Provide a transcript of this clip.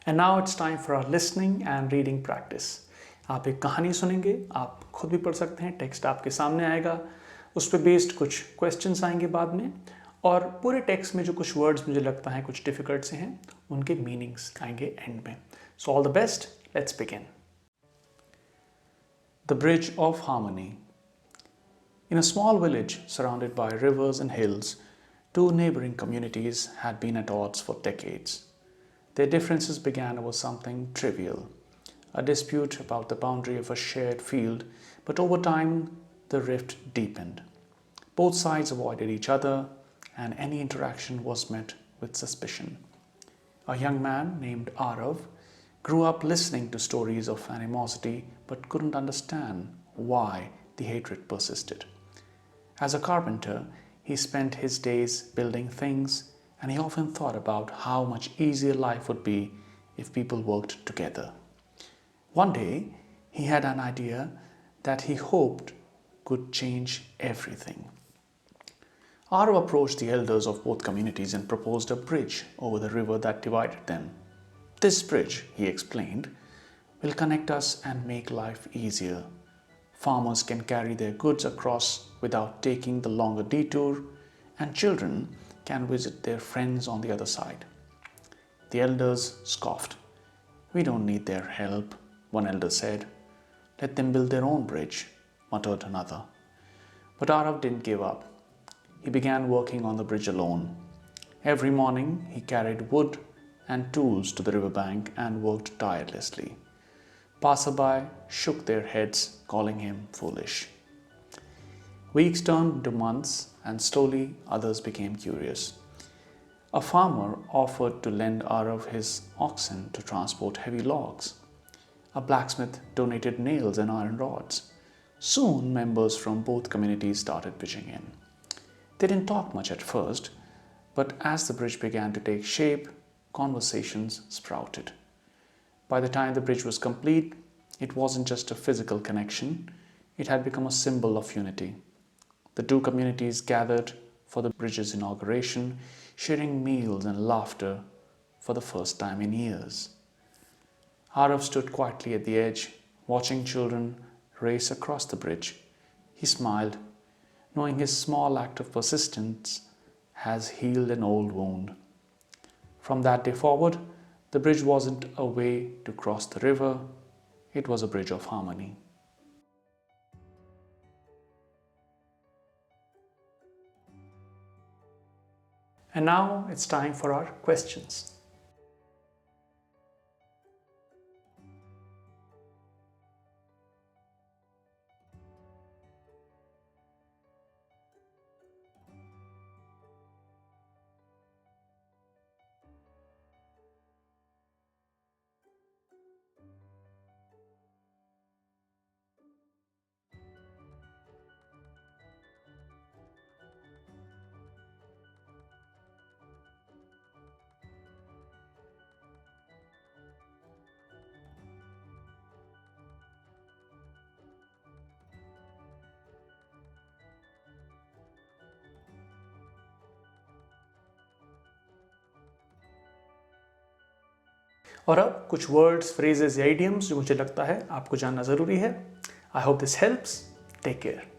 And now it's time for our listening and reading practice. आप एक कहानी सुनेंगे, आप खुद भी पढ़ सकते हैं, टेक्स्ट आपके सामने आएगा, उस पर बेस्ड कुछ क्वेश्चंस आएंगे बाद में, और पूरे टेक्स्ट में जो कुछ वर्ड्स मुझे लगता है कुछ डिफिकल्ट से हैं, उनके मीनिंग्स आएंगे एंड में. So all the best, let's begin. The Bridge of Harmony. In a small village surrounded by rivers and hills, two neighboring communities had been at odds for decades. Their differences began over something trivial, a dispute about the boundary of a shared field, but over time the rift deepened. Both sides avoided each other, and any interaction was met with suspicion. A young man named Arav grew up listening to stories of animosity but couldn't understand why the hatred persisted. As a carpenter, he spent his days building things, and he often thought about how much easier life would be if people worked together. One day, he had an idea that he hoped could change everything. Arav approached the elders of both communities and proposed a bridge over the river that divided them. This bridge, he explained, will connect us and make life easier. Farmers can carry their goods across without taking the longer detour, and children can visit their friends on the other side. The elders scoffed. "We don't need their help," one elder said. "Let them build their own bridge," muttered another. But Arav didn't give up. He began working on the bridge alone. Every morning he carried wood and tools to the riverbank and worked tirelessly. Passerby shook their heads, calling him foolish. Weeks turned into months, and slowly others became curious. A farmer offered to lend Arav his oxen to transport heavy logs. A blacksmith donated nails and iron rods. Soon, members from both communities started pitching in. They didn't talk much at first, but as the bridge began to take shape, conversations sprouted. By the time the bridge was complete, it wasn't just a physical connection, it had become a symbol of unity. The two communities gathered for the bridge's inauguration, sharing meals and laughter for the first time in years. Arav stood quietly at the edge, watching children race across the bridge. He smiled, knowing his small act of persistence has healed an old wound. From that day forward, the bridge wasn't a way to cross the river, it was a bridge of harmony. And now it's time for our questions. और अब कुछ words, phrases या idioms जो मुझे लगता है आपको जानना ज़रूरी है. I hope this helps. Take care.